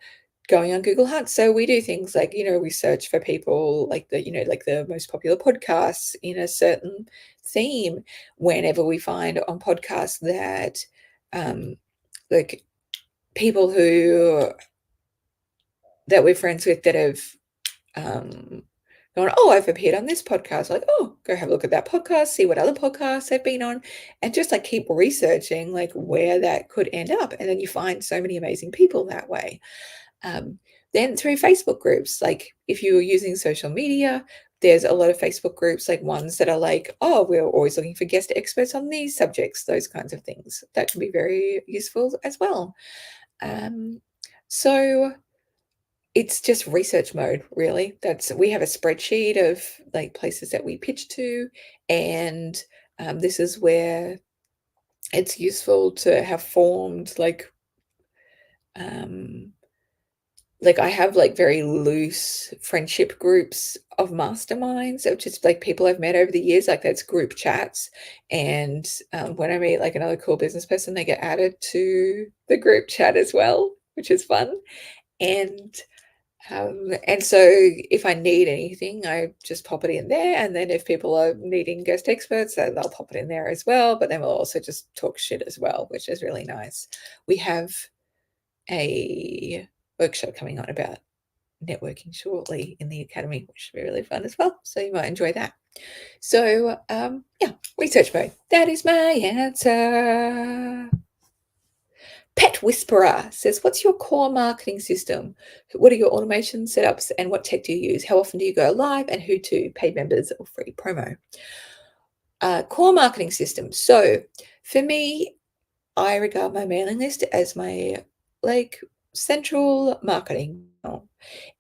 going on Google Hunt. So we do things like, we search for people like like the most popular podcasts in a certain theme. Whenever we find on podcasts that um, like people that we're friends with that have gone, oh, I've appeared on this podcast. Like, oh, go have a look at that podcast, see what other podcasts they've been on, and just like keep researching like where that could end up. And then you find so many amazing people that way. Um, then through Facebook groups, like if you're using social media, there's a lot of Facebook groups, like ones that are like, oh, we're always looking for guest experts on these subjects, those kinds of things. That can be very useful as well. So it's just research mode, really. We have a spreadsheet of like places that we pitch to, and this is where it's useful to have formed um, like I have like very loose friendship groups of masterminds of just like people I've met over the years. Like that's group chats, and when I meet like another cool business person, they get added to the group chat as well, which is fun. And and so if I need anything, I just pop it in there. And then if people are needing guest experts, they'll pop it in there as well. But then we'll also just talk shit as well, which is really nice. We have a workshop coming on about networking shortly in the academy, which should be really fun as well. So you might enjoy that. So yeah, research mode. That is my answer. Pet Whisperer says, what's your core marketing system? What are your automation setups and what tech do you use? How often do you go live and who to? Paid members or free promo? Core marketing system. So for me, I regard my mailing list as my like central marketing.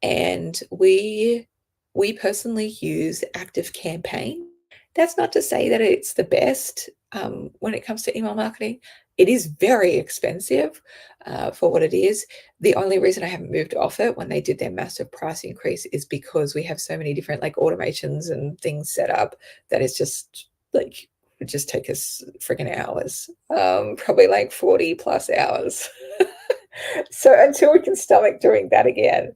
And we personally use ActiveCampaign. That's not to say that it's the best when it comes to email marketing. It is very expensive for what it is. The only reason I haven't moved off it when they did their massive price increase is because we have so many different like automations and things set up that it's just like it just take us freaking hours, probably like 40 plus hours. So until we can stomach doing that again,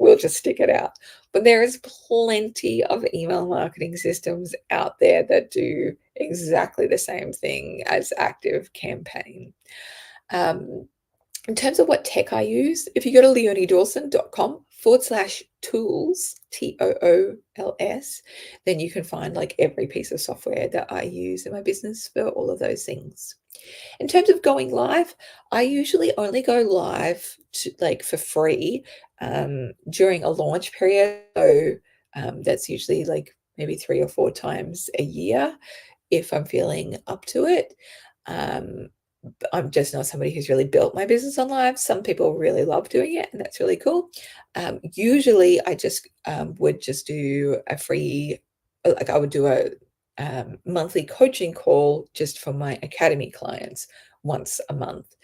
we'll just stick it out. But there is plenty of email marketing systems out there that do exactly the same thing as ActiveCampaign. In terms of what tech I use, if you go to leoniedawson.com/tools, TOOLS, then you can find like every piece of software that I use in my business for all of those things. In terms of going live, I usually only go live like for free during a launch period. So that's usually like maybe 3 or 4 times a year if I'm feeling up to it. I'm just not somebody who's really built my business on live. Some people really love doing it, and that's really cool. Usually, I just would just do a free, like I would do a monthly coaching call just for my academy clients once a month.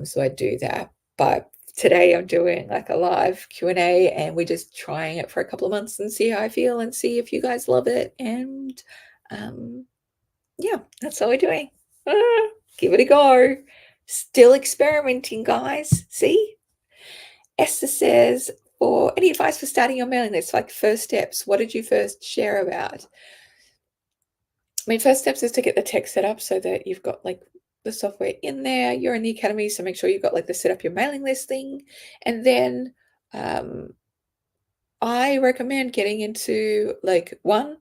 So I do that. But today I'm doing like a live Q&A, and we're just trying it for a couple of months and see how I feel and see if you guys love it. And yeah, that's all we're doing. Give it a go. Still experimenting, guys. See? Esther says, for any advice for starting your mailing list, like first steps, what did you first share about? I mean, first steps is to get the tech set up so that you've got like the software in there. You're in the academy, so make sure you've got like the set up your mailing list thing. And then I recommend getting into like one,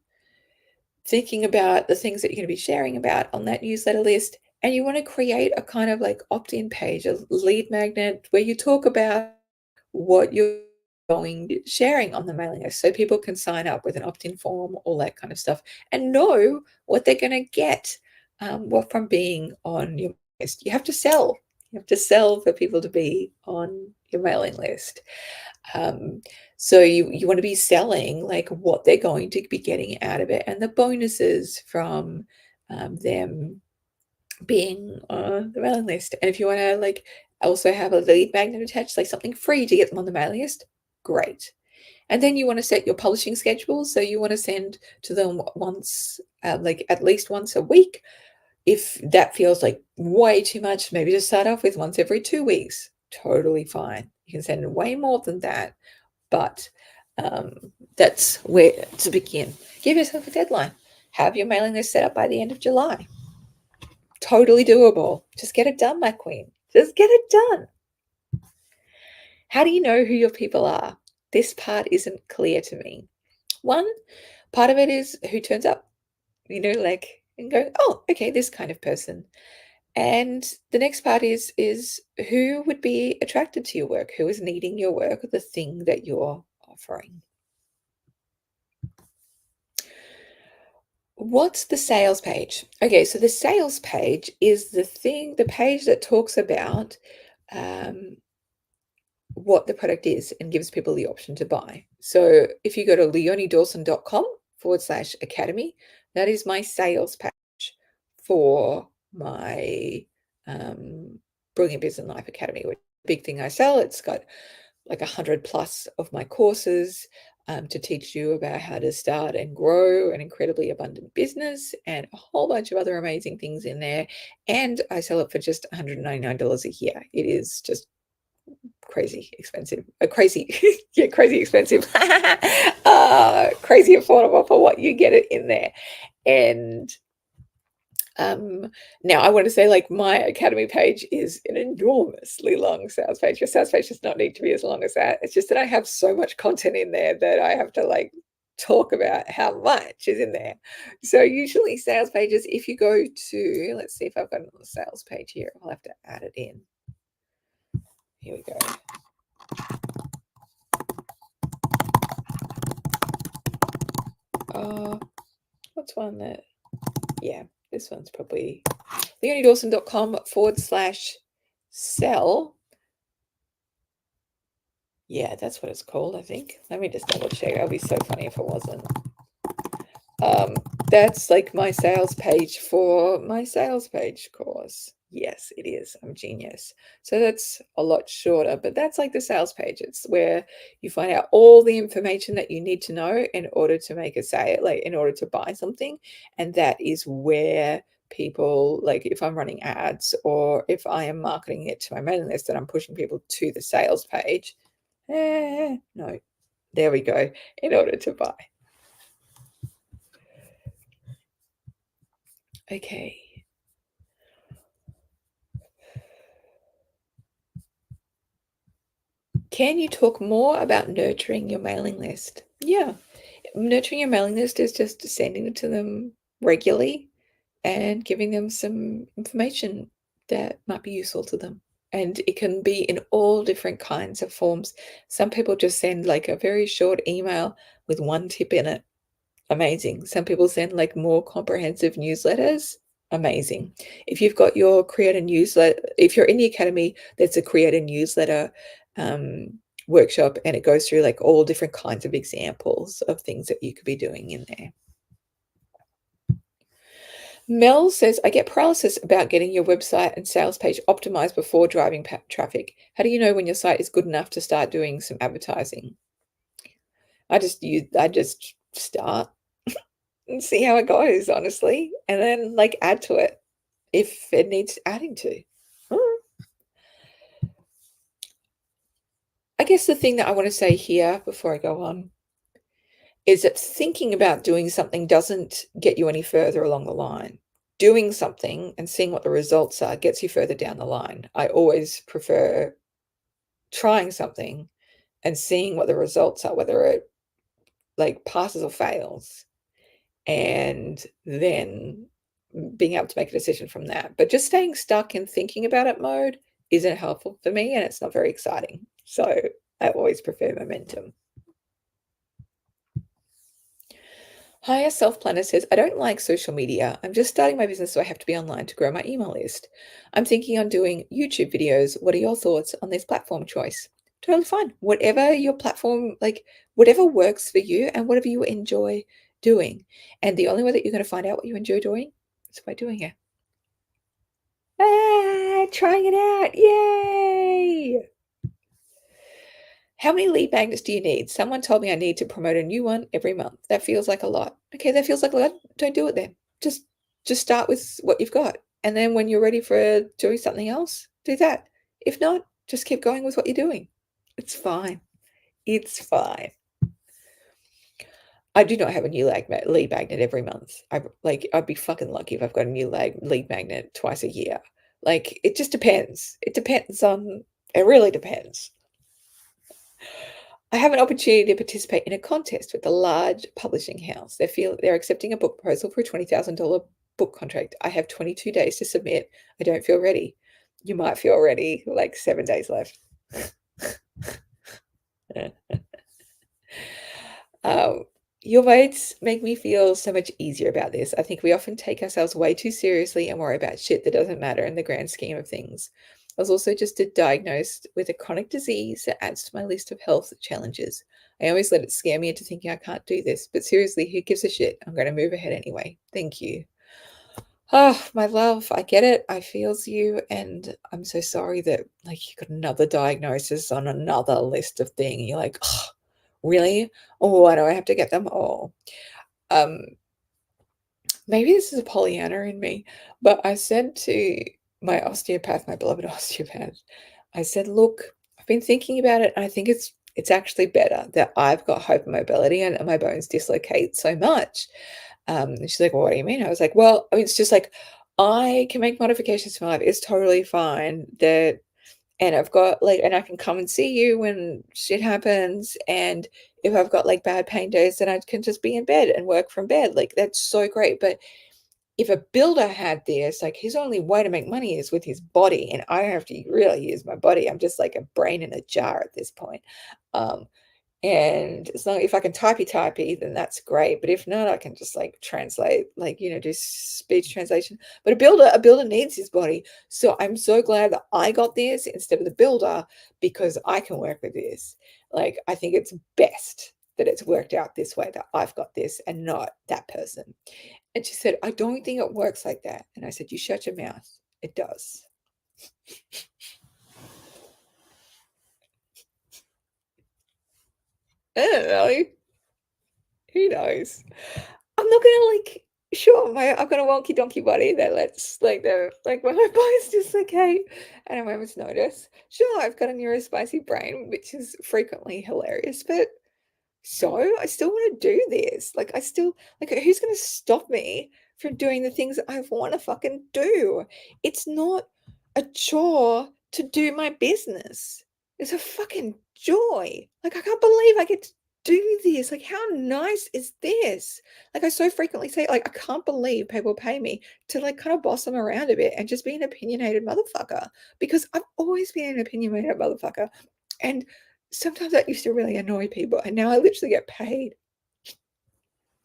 thinking about the things that you're going to be sharing about on that newsletter list. And you want to create a kind of like opt-in page, a lead magnet where you talk about what you're sharing on the mailing list so people can sign up with an opt-in form, all that kind of stuff, and know what they're going to get from being on your list. You have to sell. You have to sell for people to be on your mailing list. So you want to be selling like what they're going to be getting out of it and the bonuses from them being on the mailing list. And if you want to like also have a lead magnet attached, like something free to get them on the mailing list, great. And then you want to set your publishing schedule. So you want to send to them once, like at least once a week. If that feels like way too much, maybe just start off with once every 2 weeks. Totally fine. You can send way more than that, but that's where to begin. Give yourself a deadline. Have your mailing list set up by the end of July. Totally doable. Just get it done, my queen. Just get it done. How do you know who your people are? This part isn't clear to me. One part of it is who turns up, like, and go, oh, okay, this kind of person. And the next part is who would be attracted to your work, who is needing your work or the thing that you're offering. What's the sales page? Okay, so the sales page is the page that talks about what the product is and gives people the option to buy. So if you go to leoniedawson.com/academy, that is my sales page for my Brilliant Business Life Academy, which is a big thing I sell. It's got like 100 plus of my courses to teach you about how to start and grow an incredibly abundant business and a whole bunch of other amazing things in there. And I sell it for just $199 a year. It is just crazy expensive. Crazy, yeah, crazy expensive. Crazy affordable for what you get it in there. And now I want to say, like, my academy page is an enormously long sales page. Your sales page does not need to be as long as that. It's just that I have so much content in there that I have to like talk about how much is in there. So usually sales pages, if you go to, let's see if I've got a sales page here. I'll have to add it in. Here we go. What's one that, yeah, this one's probably leoniedawson.com/sell. Yeah, that's what it's called, I think. Let me just double check. That would be so funny if it wasn't. That's like my sales page for my sales page course. Yes, it is. I'm genius. So that's a lot shorter, but that's like the sales page. It's where you find out all the information that you need to know in order to make a sale, like in order to buy something. And that is where people, like if I'm running ads or if I am marketing it to my mailing list and I'm pushing people to the sales page. No, there we go. In order to buy. Okay. Can you talk more about nurturing your mailing list? Yeah. Nurturing your mailing list is just sending it to them regularly and giving them some information that might be useful to them. And it can be in all different kinds of forms. Some people just send like a very short email with one tip in it. Amazing. Some people send like more comprehensive newsletters. Amazing. If you've got your creator newsletter, if you're in the academy, there's a creator newsletter workshop and it goes through like all different kinds of examples of things that you could be doing in there. Mel says, I get paralysis about getting your website and sales page optimized before driving traffic. How do you know when your site is good enough to start doing some advertising? I just start and see how it goes, honestly, and then like add to it if it needs adding to. I guess the thing that I want to say here before I go on is that thinking about doing something doesn't get you any further along the line. Doing something and seeing what the results are gets you further down the line. I always prefer trying something and seeing what the results are, whether it like passes or fails, and then being able to make a decision from that. But just staying stuck in thinking about it mode isn't helpful for me and it's not very exciting. So I always prefer momentum. Higher Self Planner says, I don't like social media. I'm just starting my business, so I have to be online to grow my email list. I'm thinking on doing YouTube videos. What are your thoughts on this platform choice? Totally fine. Whatever your platform, like whatever works for you and whatever you enjoy doing. And the only way that you're going to find out what you enjoy doing is by doing it. Trying it out. Yay! How many lead magnets do you need? Someone told me I need to promote a new one every month. That feels like a lot. Okay, that feels like a lot. Don't do it then. Just start with what you've got. And then when you're ready for doing something else, do that. If not, just keep going with what you're doing. It's fine. It's fine. I do not have a new lead magnet every month. I'd be fucking lucky if I've got a new lead magnet twice a year. Like, it just depends. It really depends. I have an opportunity to participate in a contest with a large publishing house. They're accepting a book proposal for a $20,000 book contract. I have 22 days to submit. I don't feel ready. You might feel ready, like 7 days left. Your words make me feel so much easier about this. I think we often take ourselves way too seriously and worry about shit that doesn't matter in the grand scheme of things. I was also just diagnosed with a chronic disease that adds to my list of health challenges. I always let it scare me into thinking I can't do this, but seriously, who gives a shit? I'm going to move ahead anyway. Thank you. Oh, my love, I get it. I feels you, and I'm so sorry that like you got another diagnosis on another list of things. You're like, oh, really? Oh, why do I have to get them all? Um, maybe this is a Pollyanna in me, but I said to my osteopath, my beloved osteopath, I said, look, I've been thinking about it, and I think it's actually better that I've got hypermobility and my bones dislocate so much. And she's like, "Well, what do you mean?" I was like, "Well, I mean, it's just like I can make modifications to my life. It's totally fine that and I've got like and I can come and see you when shit happens. And if I've got like bad pain days, then I can just be in bed and work from bed. Like that's so great. But if a builder had this, like his only way to make money is with his body, and I have to really use my body. I'm just like a brain in a jar at this point. Um, and as long if I can typey, then that's great. But if not, I can just like translate, like, do speech translation. But a builder needs his body. So I'm so glad that I got this instead of the builder because I can work with this. Like, I think it's best that it's worked out this way, that I've got this and not that person. And she said, I don't think it works like that. And I said, you shut your mouth. It does. I don't know. Who knows? I'm not gonna like sure, I've got a wonky donkey body that lets like when my body's dislocate at a moment's notice. Sure, I've got a neurospicy brain, which is frequently hilarious, but so I still want to do this. Like I still like who's gonna stop me from doing the things I want to fucking do? It's not a chore to do my business. It's a fucking joy. Like I can't believe I get to do this. Like how nice is this? Like I so frequently say, like I can't believe people pay me to like kind of boss them around a bit and just be an opinionated motherfucker because I've always been an opinionated motherfucker. And sometimes that used to really annoy people, and now I literally get paid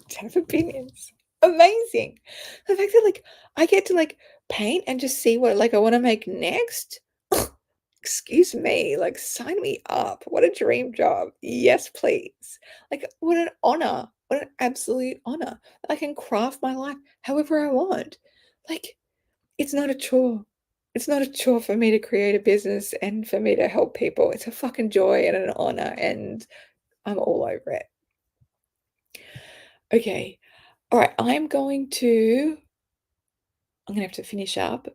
to have opinions. Amazing. The fact that, like, I get to, like, paint and just see what, like, I wanna make next. Excuse me, like, sign me up. What a dream job. Yes, please. Like, what an honor. What an absolute honor. I can craft my life however I want. Like, it's not a chore. It's not a chore for me to create a business and for me to help people. It's a fucking joy and an honor, and I'm all over it. Okay. All right. I'm gonna have to finish up.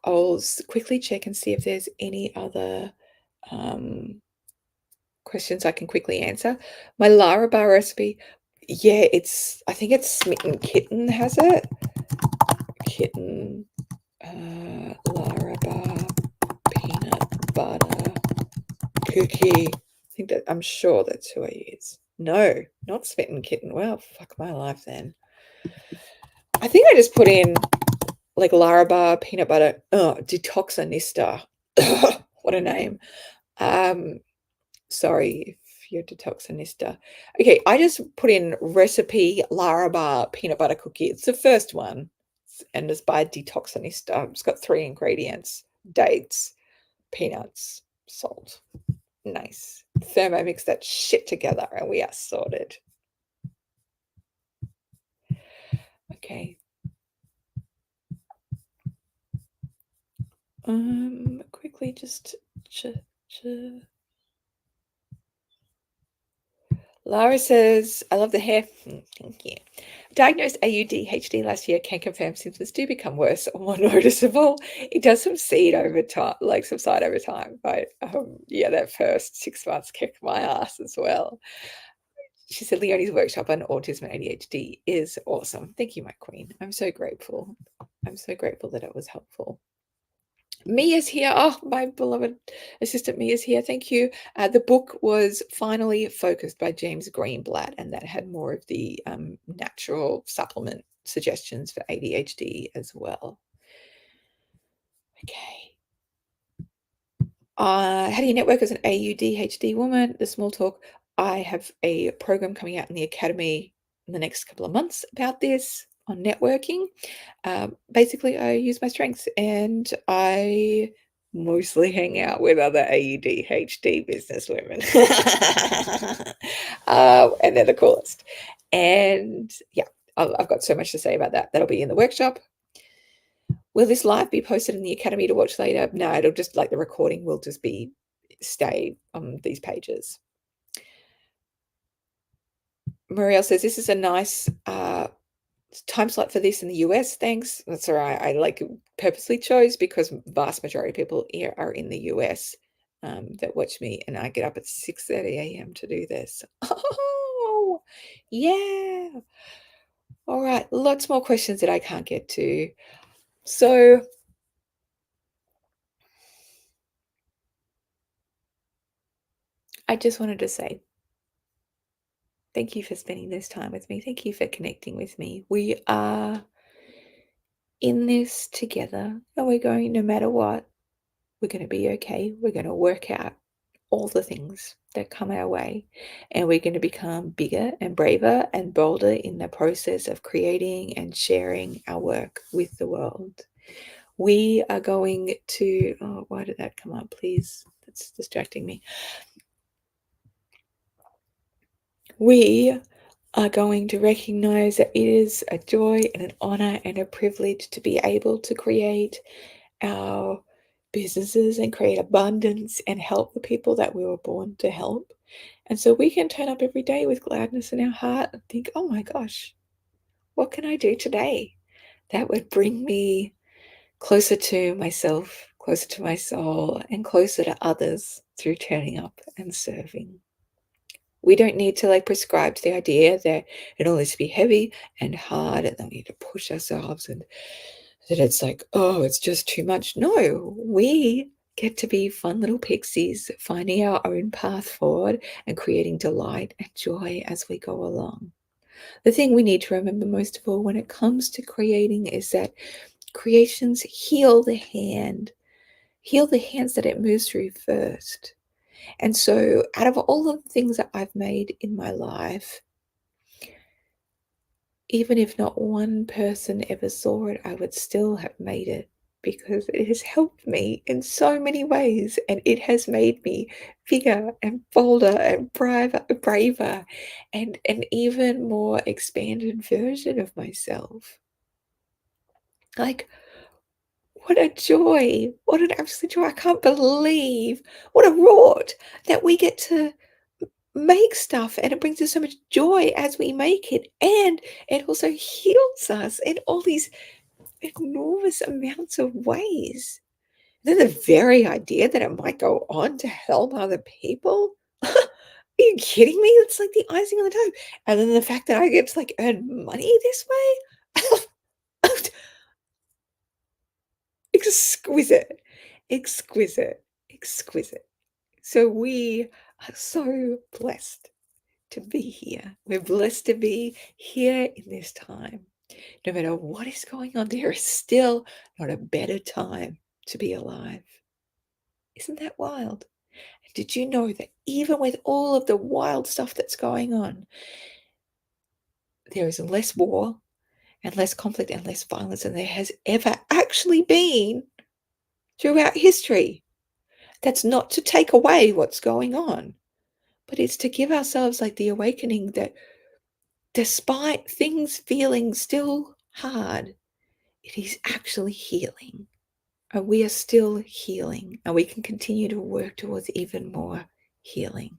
I'll quickly check and see if there's any other um, questions I can quickly answer. My Larabar recipe, yeah, I think it's Smitten Kitten has it. Kitten, Larabar peanut butter cookie. I'm sure that's who I use. No, not Smitten Kitten. Well, fuck my life then. I think I just put in like Larabar peanut butter. Oh, Detoxinista. What a name. Um, sorry if you're Detoxinista. Okay, I just put in recipe Larabar peanut butter cookie. It's the first one, and it's by Detoxinista. It's got 3 ingredients: dates, peanuts, salt. Nice. Thermomix that shit together, and we are sorted. Okay. Quickly just Lara says, I love the hair. Thank you. Diagnosed AUDHD last year, can confirm symptoms do become worse or more noticeable. It does subside over time, But yeah, that first 6 months kicked my ass as well. She said Leonie's workshop on autism and ADHD is awesome. Thank you, my queen. I'm so grateful. I'm so grateful that it was helpful. Mia's here. Oh, my beloved assistant Mia's here. Thank you. The book was finally focused by James Greenblatt, and that had more of the natural supplement suggestions for ADHD as well. Okay. How do you network as an AUDHD woman? The small talk. I have a program coming out in the academy in the next couple of months about this on networking. Basically, I use my strengths and I mostly hang out with other AUDHD business women. And they're the coolest. And yeah, I've got so much to say about that. That'll be in the workshop. Will this live be posted in the academy to watch later? No, it'll just like the recording will just stay on these pages. Marielle says this is a nice time slot for this in the US. Thanks. That's all right. I purposely chose because vast majority of people here are in the US that watch me, and I get up at 6:30 a.m. to do this. Oh, yeah. All right. Lots more questions that I can't get to. So I just wanted to say thank you for spending this time with me. Thank you for connecting with me. We are in this together, and we're going, no matter what, we're going to be okay. We're going to work out all the things that come our way, and we're going to become bigger and braver and bolder in the process of creating and sharing our work with the world. We are going to, oh, why did that come up? Please, that's distracting me. We are going to recognize that it is a joy and an honor and a privilege to be able to create our businesses and create abundance and help the people that we were born to help. And so we can turn up every day with gladness in our heart and think, oh my gosh, what can I do today that would bring me closer to myself, closer to my soul, and closer to others through turning up and serving. We don't need to prescribe to the idea that it all needs to be heavy and hard and then we need to push ourselves and that it's like, oh, it's just too much. No, we get to be fun little pixies, finding our own path forward and creating delight and joy as we go along. The thing we need to remember most of all when it comes to creating is that creations heal the hands that it moves through first. And so, out of all of the things that I've made in my life, even if not one person ever saw it, I would still have made it because it has helped me in so many ways and it has made me bigger and bolder and braver and an even more expanded version of myself. Like, what a joy. What an absolute joy. I can't believe what a rort that we get to make stuff and it brings us so much joy as we make it, and it also heals us in all these enormous amounts of ways. Then the very idea that it might go on to help other people. Are you kidding me? It's like the icing on the top. And then the fact that I get to earn money this way. Exquisite, exquisite, exquisite. So we are so blessed to be here. We're blessed to be here in this time. No matter what is going on, there is still not a better time to be alive. Isn't that wild? Did you know that even with all of the wild stuff that's going on, there is less war and less conflict and less violence than there has ever actually been throughout history? That's not to take away what's going on, but it's to give ourselves the awakening that despite things feeling still hard, it is actually healing. we are still healing, and we can continue to work towards even more healing.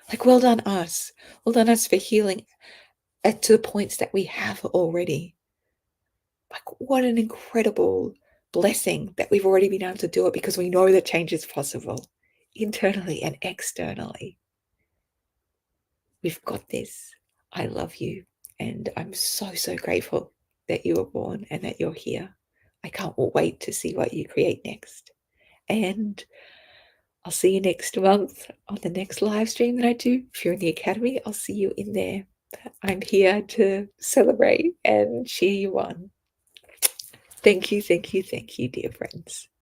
Like, well done us. Well done us for healing to the points that we have already. Like, what an incredible blessing that we've already been able to do it, because we know that change is possible internally and externally. We've got this. I love you. And I'm so, so grateful that you were born and that you're here. I can't wait to see what you create next. And I'll see you next month on the next live stream that I do. If you're in the academy, I'll see you in there. I'm here to celebrate and cheer you on. Thank you, thank you, thank you, dear friends.